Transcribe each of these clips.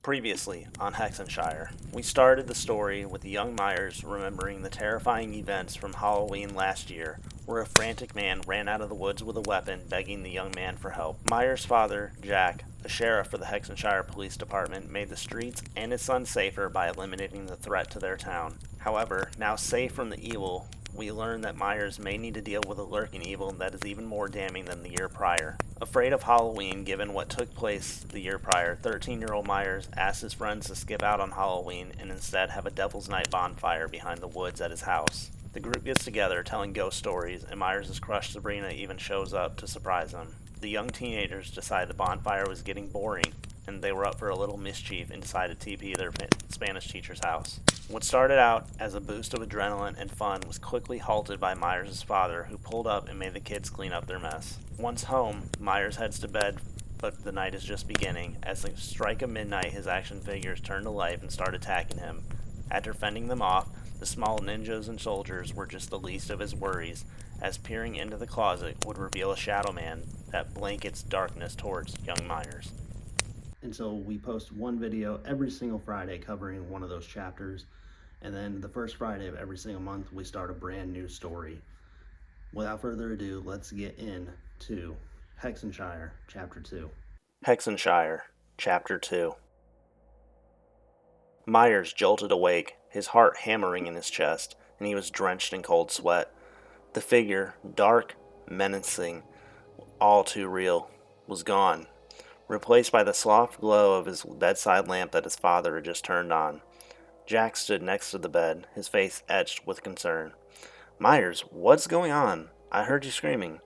Previously on Hexenshire, we started the story with the young Myers remembering the terrifying events from Halloween last year, where a frantic man ran out of the woods with a weapon begging the young man for help. Myers' father, Jack, the sheriff for the Hexenshire Police Department, made the streets and his son safer by eliminating the threat to their town. However, now safe from the evil, we learn that Myers may need to deal with a lurking evil that is even more damning than the year prior. Afraid of Halloween, given what took place the year prior, 13-year-old Myers asked his friends to skip out on Halloween and instead have a Devil's Night bonfire behind the woods at his house. The group gets together telling ghost stories, and Myers' crush Sabrina even shows up to surprise him. The young teenagers decide the bonfire was getting boring, and they were up for a little mischief and decided to TP their Spanish teacher's house. What started out as a boost of adrenaline and fun was quickly halted by Myers' father, who pulled up and made the kids clean up their mess. Once home, Myers heads to bed, but the night is just beginning. As the strike of midnight, his action figures turn to life and start attacking him. After fending them off, the small ninjas and soldiers were just the least of his worries, as peering into the closet would reveal a shadow man that blankets darkness towards young Myers. And so we post one video every single Friday covering one of those chapters, and then the first Friday of every single month we start a brand new story. Without further ado, let's get into Hexenshire, Chapter 2. Hexenshire, Chapter 2. Myers jolted awake, his heart hammering in his chest, and he was drenched in cold sweat. The figure, dark, menacing, all too real, was gone, replaced by the soft glow of his bedside lamp that his father had just turned on. Jack stood next to the bed, his face etched with concern. "Myers, what's going on? I heard you screaming,"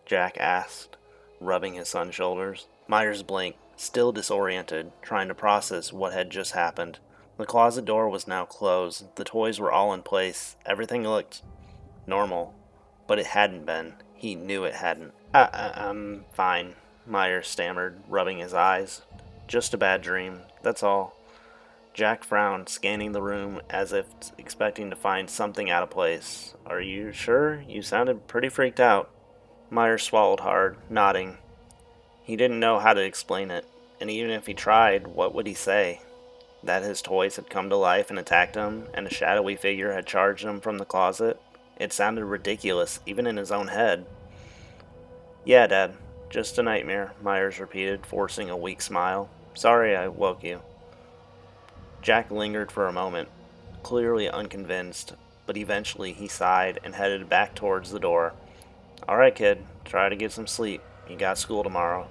Jack asked, rubbing his son's shoulders. Myers blinked, still disoriented, trying to process what had just happened. The closet door was now closed, the toys were all in place, everything looked normal, but it hadn't been. He knew it hadn't. I'm fine," Myers stammered, rubbing his eyes. "Just a bad dream, that's all." Jack frowned, scanning the room as if expecting to find something out of place. "Are you sure? You sounded pretty freaked out." Myers swallowed hard, nodding. He didn't know how to explain it, and even if he tried, what would he say? That his toys had come to life and attacked him, and a shadowy figure had charged him from the closet? It sounded ridiculous, even in his own head. "Yeah, Dad, just a nightmare," Myers repeated, forcing a weak smile. "Sorry I woke you." Jack lingered for a moment, clearly unconvinced, but eventually he sighed and headed back towards the door. "All right, kid, try to get some sleep. You got school tomorrow."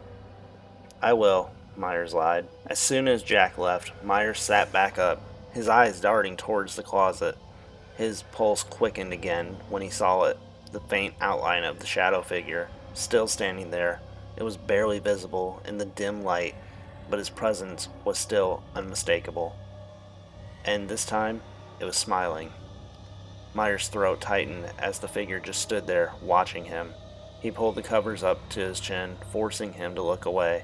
"I will," Myers lied. As soon as Jack left, Myers sat back up, his eyes darting towards the closet. His pulse quickened again when he saw it, the faint outline of the shadow figure, still standing there. It was barely visible in the dim light, but his presence was still unmistakable. And this time, it was smiling. Myers' throat tightened as the figure just stood there, watching him. He pulled the covers up to his chin, forcing him to look away,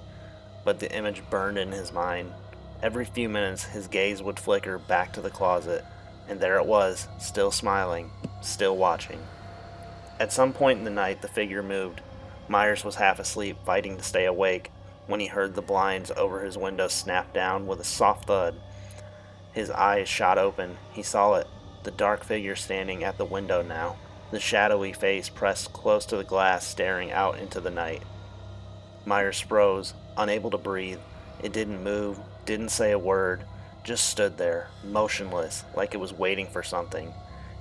but the image burned in his mind. Every few minutes, his gaze would flicker back to the closet, and there it was, still smiling, still watching. At some point in the night, the figure moved. Myers was half asleep, fighting to stay awake, when he heard the blinds over his window snap down with a soft thud. His eyes shot open. He saw it, the dark figure standing at the window now, the shadowy face pressed close to the glass staring out into the night. Myers froze, unable to breathe. It didn't move, didn't say a word, just stood there, motionless, like it was waiting for something.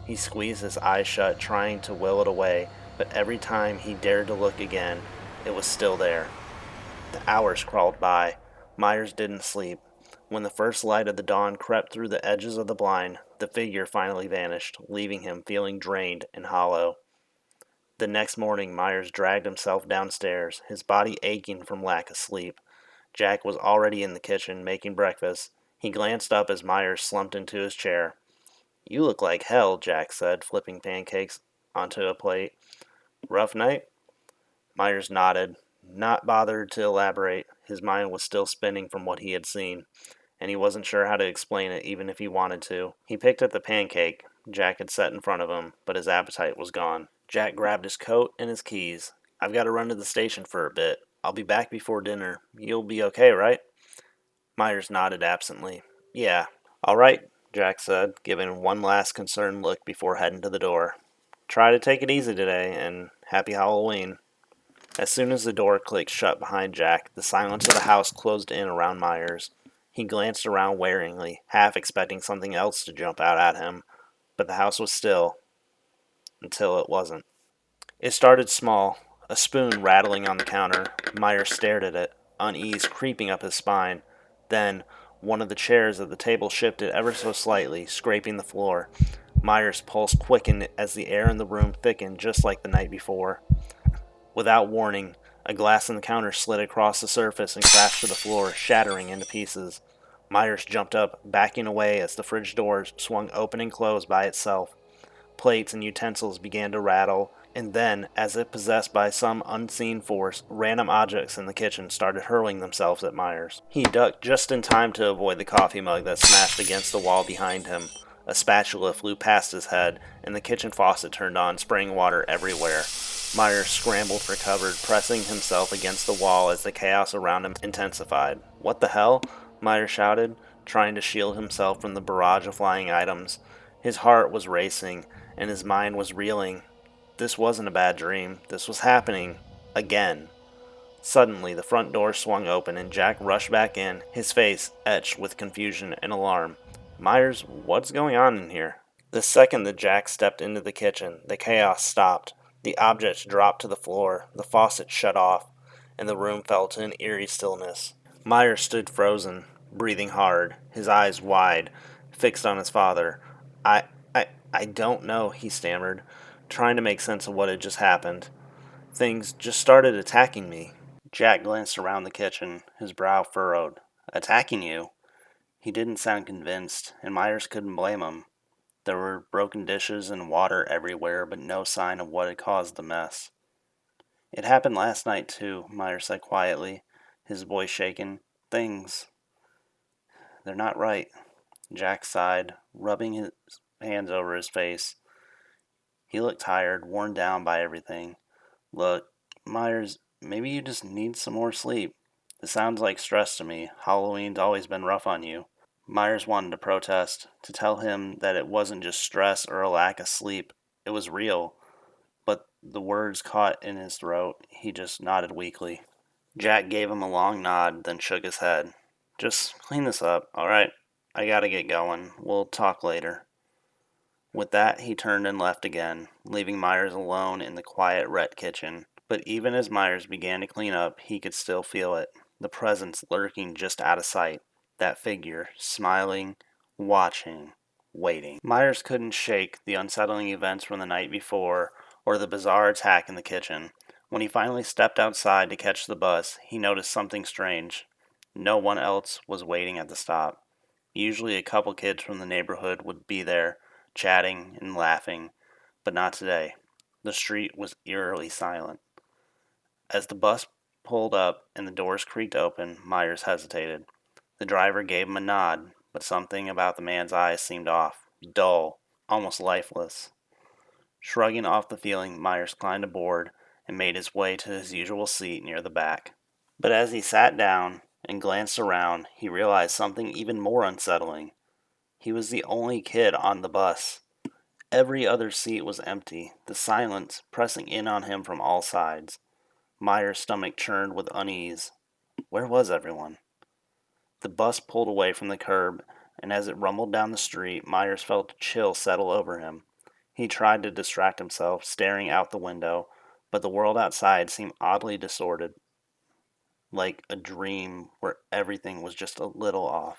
He squeezed his eyes shut, trying to will it away, but every time he dared to look again, it was still there. The hours crawled by. Myers didn't sleep. When the first light of the dawn crept through the edges of the blind, the figure finally vanished, leaving him feeling drained and hollow. The next morning, Myers dragged himself downstairs, his body aching from lack of sleep. Jack was already in the kitchen, making breakfast. He glanced up as Myers slumped into his chair. "You look like hell," Jack said, flipping pancakes onto a plate. "Rough night?" Myers nodded, not bothered to elaborate. His mind was still spinning from what he had seen, and he wasn't sure how to explain it even if he wanted to. He picked at the pancake Jack had set in front of him, but his appetite was gone. Jack grabbed his coat and his keys. "I've got to run to the station for a bit. I'll be back before dinner. You'll be okay, right?" Myers nodded absently. Yeah. All right, Jack said, giving one last concerned look before heading to the door. Try to take it easy today, and happy Halloween. As soon as the door clicked shut behind Jack, the silence of the house closed in around Myers. He glanced around waringly, half expecting something else to jump out at him, but the house was still, until it wasn't. It started small, a spoon rattling on the counter. Myers stared at it, unease creeping up his spine. Then, one of the chairs at the table shifted ever so slightly, scraping the floor. Myers' pulse quickened as the air in the room thickened just like the night before. Without warning, a glass on the counter slid across the surface and crashed to the floor, shattering into pieces. Myers jumped up, backing away as the fridge door swung open and closed by itself. Plates and utensils began to rattle, and then, as if possessed by some unseen force, random objects in the kitchen started hurling themselves at Myers. He ducked just in time to avoid the coffee mug that smashed against the wall behind him. A spatula flew past his head, and the kitchen faucet turned on, spraying water everywhere. Myers scrambled for cover, pressing himself against the wall as the chaos around him intensified. What the hell? Myers shouted, trying to shield himself from the barrage of flying items. His heart was racing, and his mind was reeling. This wasn't a bad dream. This was happening. Again. Suddenly, the front door swung open, and Jack rushed back in, his face etched with confusion and alarm. Myers, what's going on in here? The second that Jack stepped into the kitchen, the chaos stopped. The objects dropped to the floor, the faucet shut off, and the room fell to an eerie stillness. Myers stood frozen, breathing hard, his eyes wide, fixed on his father. I, I don't know, he stammered, trying to make sense of what had just happened. Things just started attacking me. Jack glanced around the kitchen, his brow furrowed. Attacking you? He didn't sound convinced, and Myers couldn't blame him. There were broken dishes and water everywhere, but no sign of what had caused the mess. It happened last night, too, Myers said quietly, his voice shaken. They're not right. Jack sighed, rubbing his hands over his face. He looked tired, worn down by everything. Look, Myers, maybe you just need some more sleep. It sounds like stress to me. Halloween's always been rough on you. Myers wanted to protest, to tell him that it wasn't just stress or a lack of sleep. It was real. But the words caught in his throat. He just nodded weakly. Jack gave him a long nod, then shook his head. Just clean this up, all right? I gotta get going. We'll talk later. With that, he turned and left again, leaving Myers alone in the quiet Rhett kitchen. But even as Myers began to clean up, he could still feel it. The presence lurking just out of sight. That figure, smiling, watching, waiting. Myers couldn't shake the unsettling events from the night before or the bizarre attack in the kitchen. When he finally stepped outside to catch the bus, he noticed something strange. No one else was waiting at the stop. Usually a couple kids from the neighborhood would be there, chatting and laughing, but not today. The street was eerily silent. As the bus pulled up and the doors creaked open, Myers hesitated. The driver gave him a nod, but something about the man's eyes seemed off, dull, almost lifeless. Shrugging off the feeling, Myers climbed aboard and made his way to his usual seat near the back. But as he sat down and glanced around, he realized something even more unsettling. He was the only kid on the bus. Every other seat was empty, the silence pressing in on him from all sides. Myers' stomach churned with unease. Where was everyone? The bus pulled away from the curb, and as it rumbled down the street, Myers felt a chill settle over him. He tried to distract himself, staring out the window, but the world outside seemed oddly distorted, like a dream where everything was just a little off.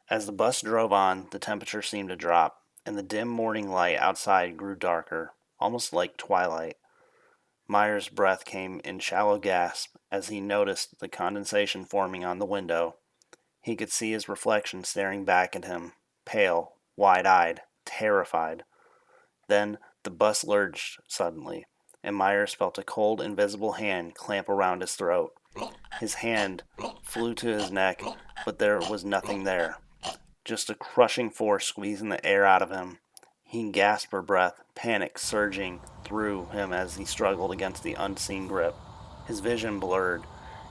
As the bus drove on, the temperature seemed to drop, and the dim morning light outside grew darker, almost like twilight. Myers' breath came in shallow gasps as he noticed the condensation forming on the window. He could see his reflection staring back at him, pale, wide-eyed, terrified. Then the bus lurched suddenly, and Myers felt a cold, invisible hand clamp around his throat. His hand flew to his neck, but there was nothing there. Just a crushing force squeezing the air out of him. He gasped for breath, panic surging through him as he struggled against the unseen grip. His vision blurred,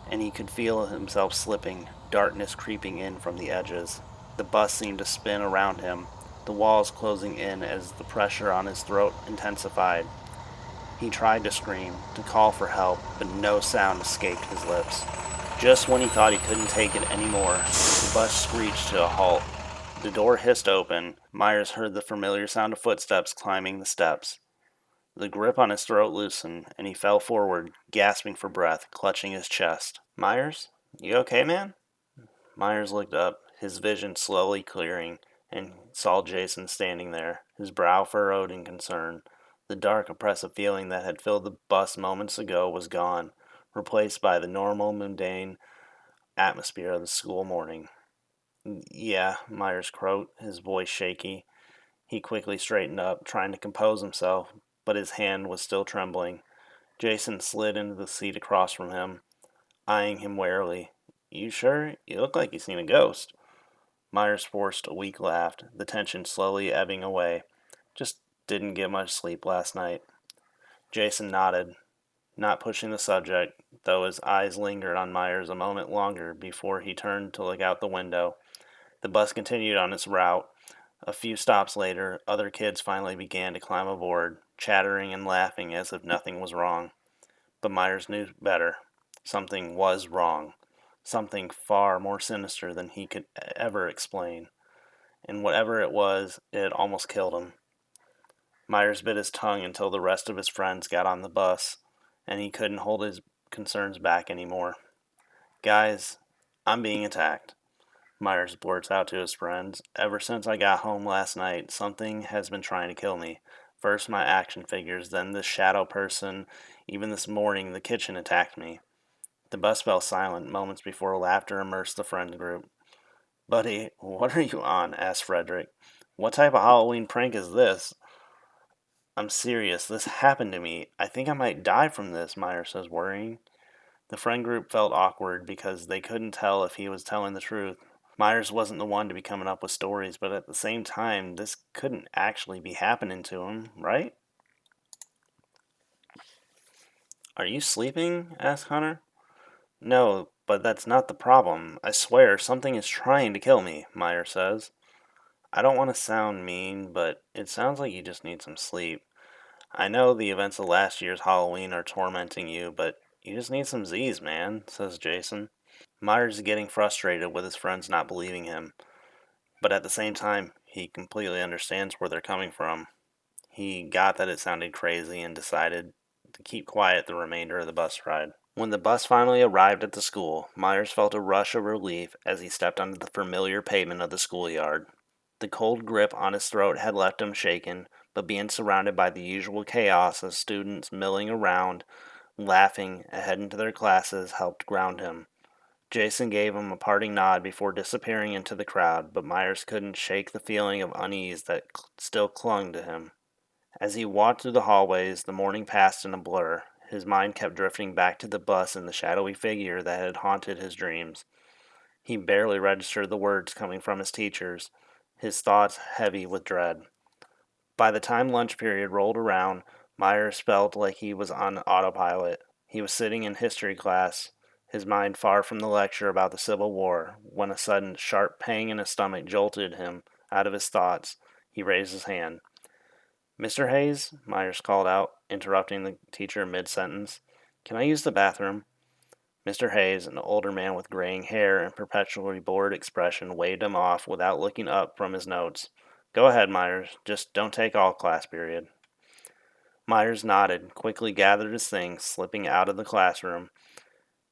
and he could feel himself slipping, darkness creeping in from the edges. The bus seemed to spin around him, the walls closing in as the pressure on his throat intensified. He tried to scream, to call for help, but no sound escaped his lips. Just when he thought he couldn't take it anymore, the bus screeched to a halt. The door hissed open. Myers heard the familiar sound of footsteps climbing the steps. The grip on his throat loosened, and he fell forward, gasping for breath, clutching his chest. Myers? You okay, man? Myers looked up, his vision slowly clearing, and saw Jason standing there, his brow furrowed in concern. The dark, oppressive feeling that had filled the bus moments ago was gone, replaced by the normal, mundane atmosphere of the school morning. Yeah, Myers croaked, his voice shaky. He quickly straightened up, trying to compose himself, but his hand was still trembling. Jason slid into the seat across from him, eyeing him warily. You sure? You look like you've seen a ghost. Myers forced a weak laugh, the tension slowly ebbing away. Just didn't get much sleep last night. Jason nodded, not pushing the subject, though his eyes lingered on Myers a moment longer before he turned to look out the window. The bus continued on its route. A few stops later, other kids finally began to climb aboard, chattering and laughing as if nothing was wrong. But Myers knew better. Something was wrong. Something far more sinister than he could ever explain. And whatever it was, it had almost killed him. Myers bit his tongue until the rest of his friends got on the bus, and he couldn't hold his concerns back anymore. Guys, I'm being attacked. Myers blurts out to his friends. Ever since I got home last night, something has been trying to kill me. First my action figures, then this shadow person. Even this morning, the kitchen attacked me. The bus fell silent moments before laughter immersed the friend group. Buddy, what are you on? Asked Frederick. What type of Halloween prank is this? I'm serious. This happened to me. I think I might die from this, Myers says, worrying. The friend group felt awkward because they couldn't tell if he was telling the truth. Myers wasn't the one to be coming up with stories, but at the same time, this couldn't actually be happening to him, right? Are you sleeping? Asked Hunter. No, but that's not the problem. I swear, something is trying to kill me, Myers says. I don't want to sound mean, but it sounds like you just need some sleep. I know the events of last year's Halloween are tormenting you, but you just need some Z's, man, says Jason. Myers is getting frustrated with his friends not believing him, but at the same time, he completely understands where they're coming from. He got that it sounded crazy and decided to keep quiet the remainder of the bus ride. When the bus finally arrived at the school, Myers felt a rush of relief as he stepped onto the familiar pavement of the schoolyard. The cold grip on his throat had left him shaken, but being surrounded by the usual chaos of students milling around, laughing ahead into their classes helped ground him. Jason gave him a parting nod before disappearing into the crowd, but Myers couldn't shake the feeling of unease that still clung to him. As he walked through the hallways, the morning passed in a blur. His mind kept drifting back to the bus and the shadowy figure that had haunted his dreams. He barely registered the words coming from his teachers, his thoughts heavy with dread. By the time lunch period rolled around, Myers felt like he was on autopilot. He was sitting in history class, his mind far from the lecture about the Civil War, when a sudden sharp pang in his stomach jolted him out of his thoughts. He raised his hand. Mr. Hayes, Myers called out, interrupting the teacher mid-sentence. Can I use the bathroom? Mr. Hayes, an older man with graying hair and perpetually bored expression, waved him off without looking up from his notes. Go ahead, Myers. Just don't take all class period. Myers nodded, quickly gathered his things, slipping out of the classroom.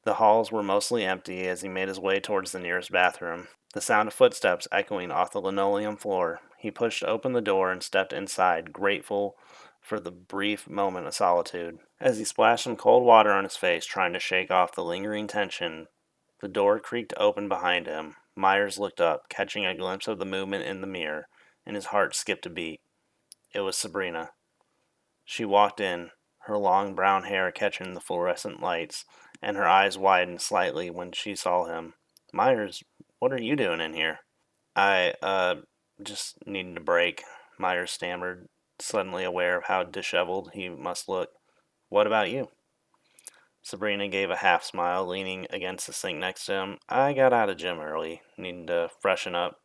The halls were mostly empty as he made his way towards the nearest bathroom, the sound of footsteps echoing off the linoleum floor. He pushed open the door and stepped inside, grateful for the brief moment of solitude. As he splashed some cold water on his face, trying to shake off the lingering tension, the door creaked open behind him. Myers looked up, catching a glimpse of the movement in the mirror, and his heart skipped a beat. It was Sabrina. She walked in, her long brown hair catching the fluorescent lights, and her eyes widened slightly when she saw him. Myers, what are you doing in here? Just needed a break, Myers stammered, suddenly aware of how disheveled he must look. What about you? Sabrina gave a half smile, leaning against the sink next to him. I got out of gym early, needing to freshen up.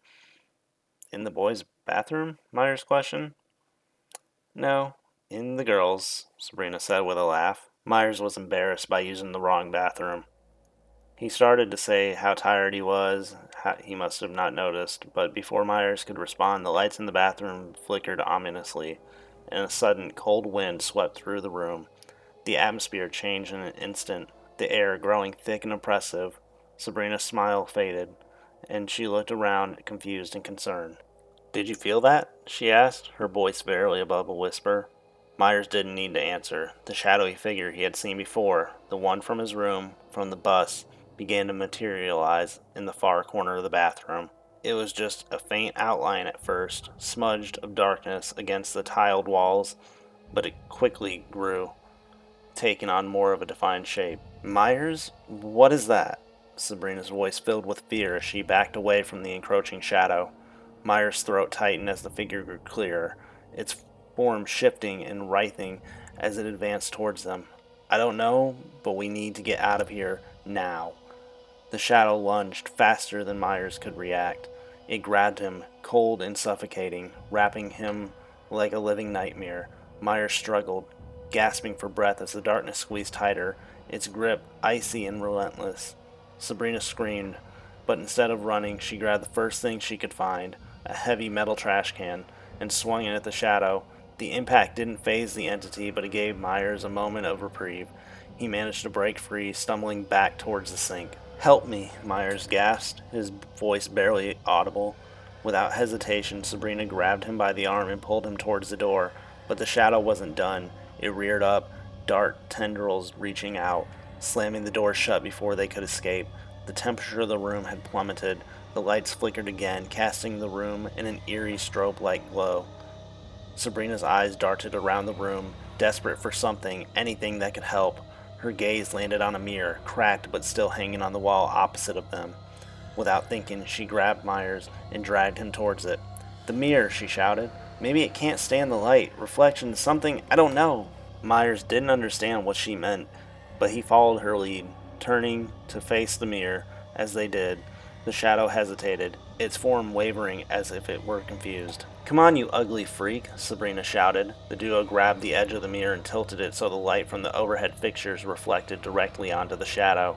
In the boys' bathroom? Myers questioned. No, in the girls', Sabrina said with a laugh. Myers was embarrassed by using the wrong bathroom. He started to say how tired he was, how he must have not noticed, but before Myers could respond, the lights in the bathroom flickered ominously, and a sudden cold wind swept through the room. The atmosphere changed in an instant, the air growing thick and oppressive. Sabrina's smile faded, and she looked around, confused and concerned. Did you feel that? She asked, her voice barely above a whisper. Myers didn't need to answer. The shadowy figure he had seen before, the one from his room, from the bus, began to materialize in the far corner of the bathroom. It was just a faint outline at first, smudged of darkness against the tiled walls, but it quickly grew, taking on more of a defined shape. Myers, what is that? Sabrina's voice filled with fear as she backed away from the encroaching shadow. Myers' throat tightened as the figure grew clearer, its form shifting and writhing as it advanced towards them. I don't know, but we need to get out of here now. The shadow lunged faster than Myers could react. It grabbed him, cold and suffocating, wrapping him like a living nightmare. Myers struggled, gasping for breath as the darkness squeezed tighter, its grip icy and relentless. Sabrina screamed, but instead of running, she grabbed the first thing she could find, a heavy metal trash can, and swung it at the shadow. The impact didn't faze the entity, but it gave Myers a moment of reprieve. He managed to break free, stumbling back towards the sink. Help me, Myers gasped, his voice barely audible. Without hesitation, Sabrina grabbed him by the arm and pulled him towards the door. But the shadow wasn't done. It reared up, dark tendrils reaching out, slamming the door shut before they could escape. The temperature of the room had plummeted. The lights flickered again, casting the room in an eerie strobe-like glow. Sabrina's eyes darted around the room, desperate for something, anything that could help. Her gaze landed on a mirror, cracked but still hanging on the wall opposite of them. Without thinking, she grabbed Myers and dragged him towards it. The mirror, she shouted. Maybe it can't stand the light. Reflection, something, I don't know. Myers didn't understand what she meant, but he followed her lead, turning to face the mirror. As they did, the shadow hesitated, its form wavering as if it were confused. Come on, you ugly freak, Sabrina shouted. The duo grabbed the edge of the mirror and tilted it so the light from the overhead fixtures reflected directly onto the shadow.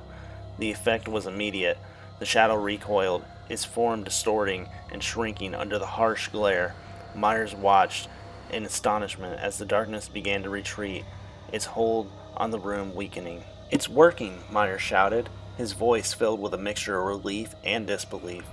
The effect was immediate. The shadow recoiled, its form distorting and shrinking under the harsh glare. Myers watched in astonishment as the darkness began to retreat, its hold on the room weakening. It's working, Myers shouted, his voice filled with a mixture of relief and disbelief.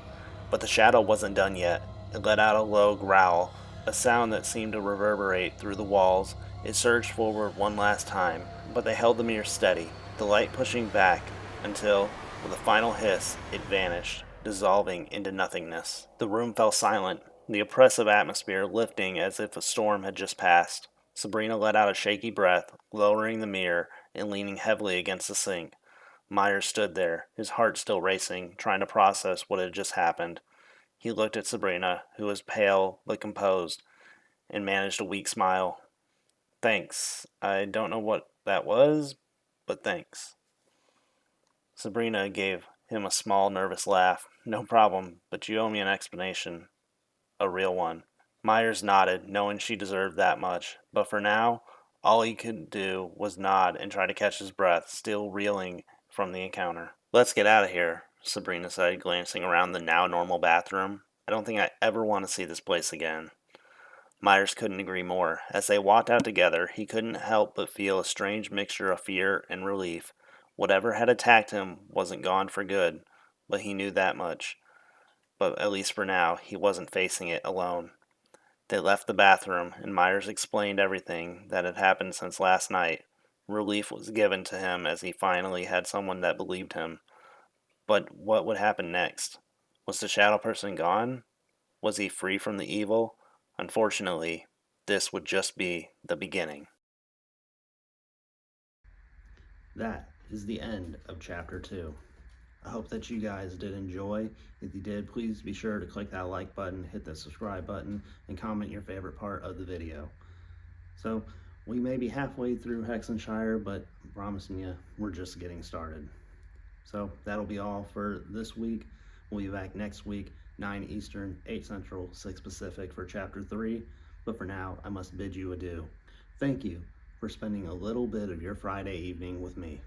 But the shadow wasn't done yet. It let out a low growl, a sound that seemed to reverberate through the walls. It surged forward one last time, but they held the mirror steady, the light pushing back until, with a final hiss, it vanished, dissolving into nothingness. The room fell silent, the oppressive atmosphere lifting as if a storm had just passed. Sabrina let out a shaky breath, lowering the mirror and leaning heavily against the sink. Myers stood there, his heart still racing, trying to process what had just happened. He looked at Sabrina, who was pale but composed, and managed a weak smile. Thanks. I don't know what that was, but thanks. Sabrina gave him a small, nervous laugh. No problem, but you owe me an explanation. A real one. Myers nodded, knowing she deserved that much, but for now, all he could do was nod and try to catch his breath, still reeling from the encounter. Let's get out of here, Sabrina said, glancing around the now normal bathroom. I don't think I ever want to see this place again. Myers couldn't agree more. As they walked out together, he couldn't help but feel a strange mixture of fear and relief. Whatever had attacked him wasn't gone for good, but he knew that much. But at least for now, he wasn't facing it alone. They left the bathroom, and Myers explained everything that had happened since last night. Relief was given to him as he finally had someone that believed him. But what would happen next? Was the shadow person gone? Was he free from the evil? Unfortunately, this would just be the beginning. That is the end of chapter 2. I hope that you guys did enjoy. If you did, please be sure to click that like button, hit the subscribe button, and comment your favorite part of the video. So, We may be halfway through Hexenshire, but I'm promising you, we're just getting started. So that'll be all for this week. We'll be back next week, 9 Eastern, 8 Central, 6 Pacific for Chapter 3. But for now, I must bid you adieu. Thank you for spending a little bit of your Friday evening with me.